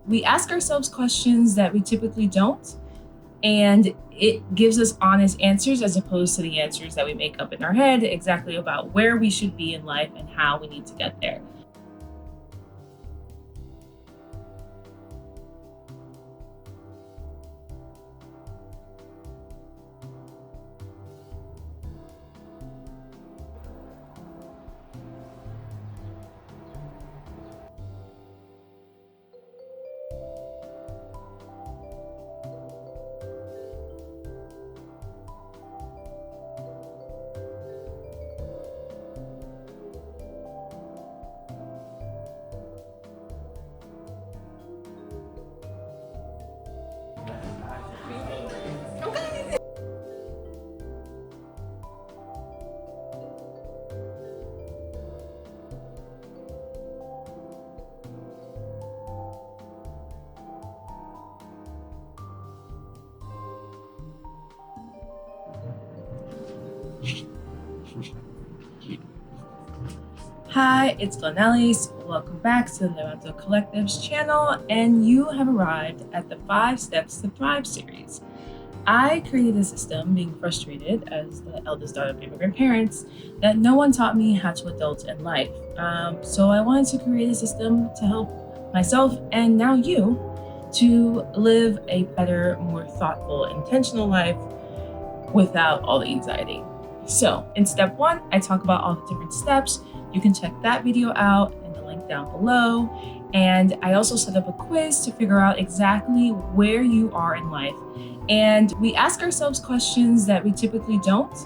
We ask ourselves questions that we typically don't, and it gives us honest answers as opposed to the answers that we make up in our head exactly about where we should be in life and how we need to get there. Hi, it's Glenellis. Welcome back to the Levanto Collective's channel, and you have arrived at the 5 Steps to Thrive series. I created a system, being frustrated as the eldest daughter of immigrant parents, that no one taught me how to adult in life. So I wanted to create a system to help myself, and now you, to live a better, more thoughtful, intentional life without all the anxiety. So in step 1, I talk about all the different steps. You can check that video out in the link down below. And I also set up a quiz to figure out exactly where you are in life. And we ask ourselves questions that we typically don't.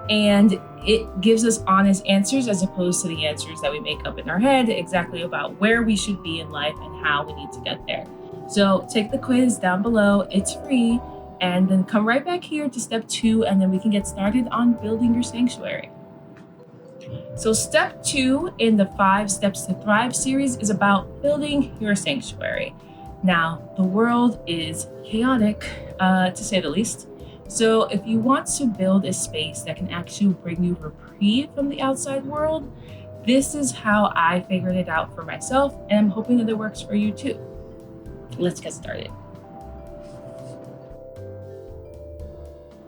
And it gives us honest answers as opposed to the answers that we make up in our head exactly about where we should be in life and how we need to get there. So take the quiz down below, it's free, and then come right back here to step 2, and then we can get started on building your sanctuary. So step 2 in the 5 Steps to Thrive series is about building your sanctuary. Now, the world is chaotic, to say the least. So if you want to build a space that can actually bring you reprieve from the outside world, this is how I figured it out for myself, and I'm hoping that it works for you too. Let's get started.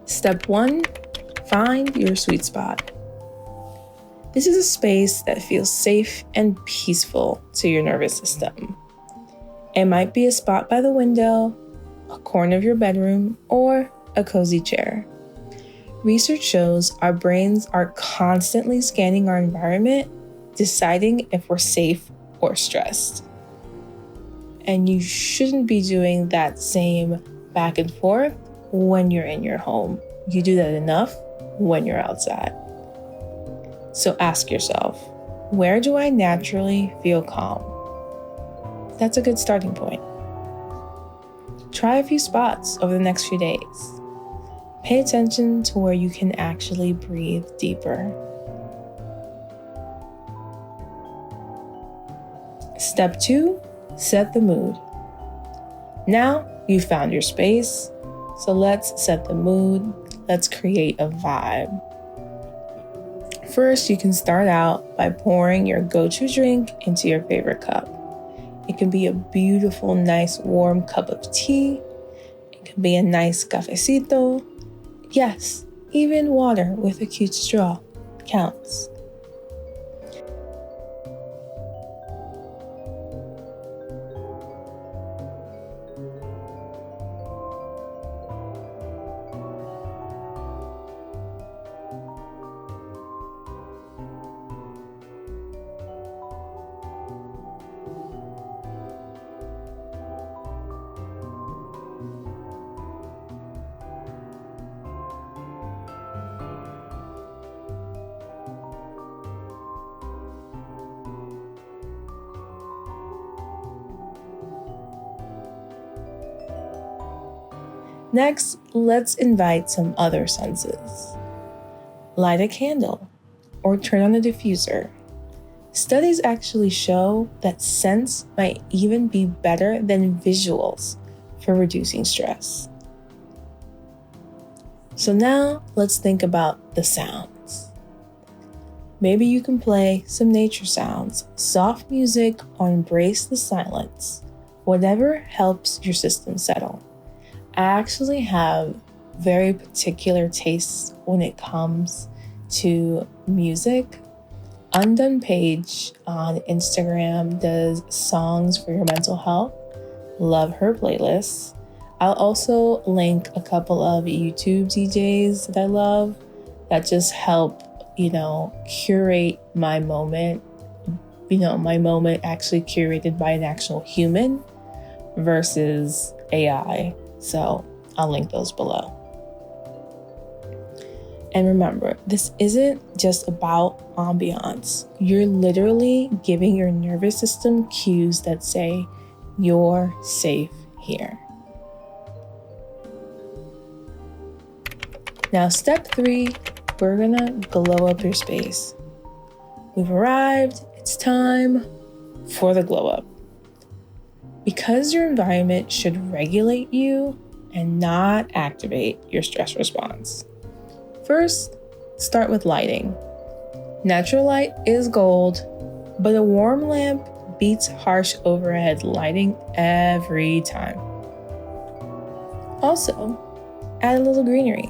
Step 1, find your sweet spot. This is a space that feels safe and peaceful to your nervous system. It might be a spot by the window, a corner of your bedroom, or a cozy chair. Research shows our brains are constantly scanning our environment, deciding if we're safe or stressed. And you shouldn't be doing that same back and forth when you're in your home. You do that enough when you're outside. So ask yourself, where do I naturally feel calm? That's a good starting point. Try a few spots over the next few days. Pay attention to where you can actually breathe deeper. Step 2, set the mood. Now you've found your space, so let's set the mood. Let's create a vibe. First, you can start out by pouring your go-to drink into your favorite cup. It can be a beautiful, nice, warm cup of tea. It can be a nice cafecito. Yes, even water with a cute straw counts. Next, let's invite some other senses. Light a candle or turn on a diffuser. Studies actually show that scents might even be better than visuals for reducing stress. So now let's think about the sounds. Maybe you can play some nature sounds, soft music, or embrace the silence. whatever helps your system settle. I actually have very particular tastes when it comes to music. Undone Page on Instagram does songs for your mental health. Love her playlists. I'll also link a couple of YouTube DJs that I love that just help, curate my moment. My moment actually curated by an actual human versus AI. So I'll link those below. And remember, this isn't just about ambiance. You're literally giving your nervous system cues that say, you're safe here. Now, step 3, we're gonna glow up your space. We've arrived, it's time for the glow up. Because your environment should regulate you and not activate your stress response. First, start with lighting. Natural light is gold, but a warm lamp beats harsh overhead lighting every time. Also, add a little greenery.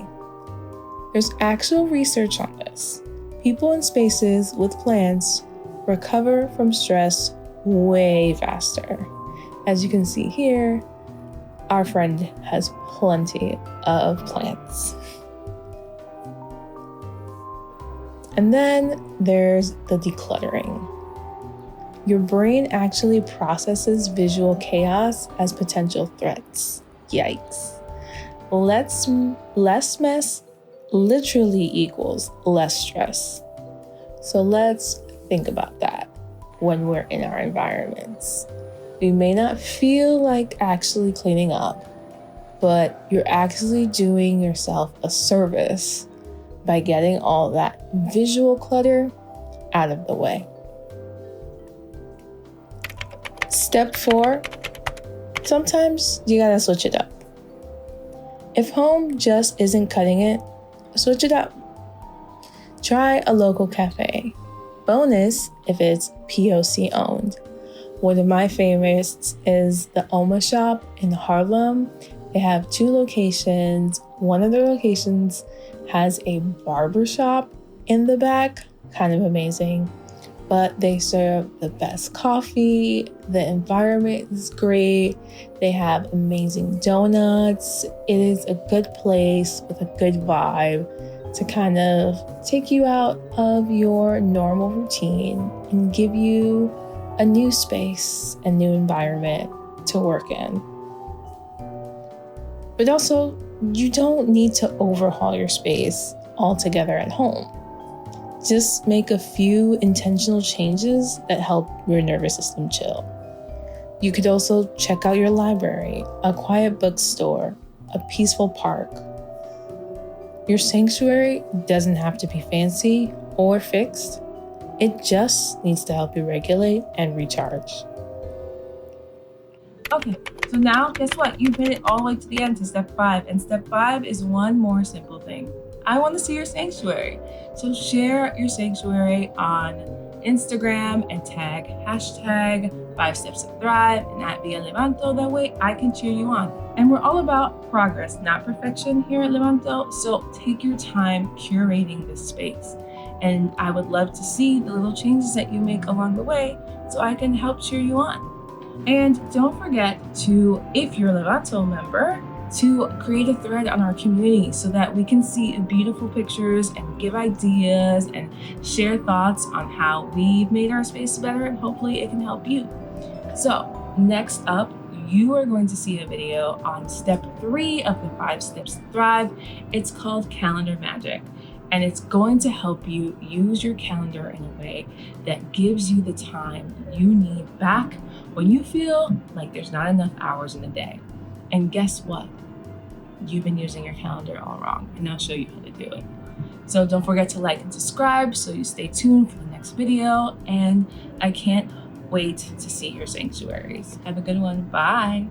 There's actual research on this. People in spaces with plants recover from stress way faster. As you can see here, our friend has plenty of plants. And then there's the decluttering. Your brain actually processes visual chaos as potential threats. Yikes. Less mess literally equals less stress. So let's think about that when we're in our environments. You may not feel like actually cleaning up, but you're actually doing yourself a service by getting all that visual clutter out of the way. Step 4, sometimes you gotta switch it up. If home just isn't cutting it, switch it up. Try a local cafe. Bonus if it's POC owned. One of my favorites is the Oma shop in Harlem. They have 2 locations. One of their locations has a barber shop in the back, kind of amazing. But they serve the best coffee. The environment is great. They have amazing donuts. It is a good place with a good vibe to kind of take you out of your normal routine and give you a new space, a new environment to work in. But also, you don't need to overhaul your space altogether at home. Just make a few intentional changes that help your nervous system chill. You could also check out your library, a quiet bookstore, a peaceful park. Your sanctuary doesn't have to be fancy or fixed. It just needs to help you regulate and recharge. Okay, so now guess what? You've made it all the way to the end to step 5. And step 5 is one more simple thing. I want to see your sanctuary. So share your sanctuary on Instagram and tag #5steps-to-thrive and @Levanto. That way I can cheer you on. And we're all about progress, not perfection here at Levanto. So take your time curating this space. And I would love to see the little changes that you make along the way so I can help cheer you on. And don't forget to, if you're a Levanto member, to create a thread on our community so that we can see beautiful pictures and give ideas and share thoughts on how we've made our space better, and hopefully it can help you. So next up, you are going to see a video on step 3 of the 5 steps to thrive. It's called Calendar Magic, and it's going to help you use your calendar in a way that gives you the time you need back when you feel like there's not enough hours in a day. And guess what? You've been using your calendar all wrong, and I'll show you how to do it. So don't forget to like and subscribe so you stay tuned for the next video, and I can't wait to see your sanctuaries. Have a good one. Bye.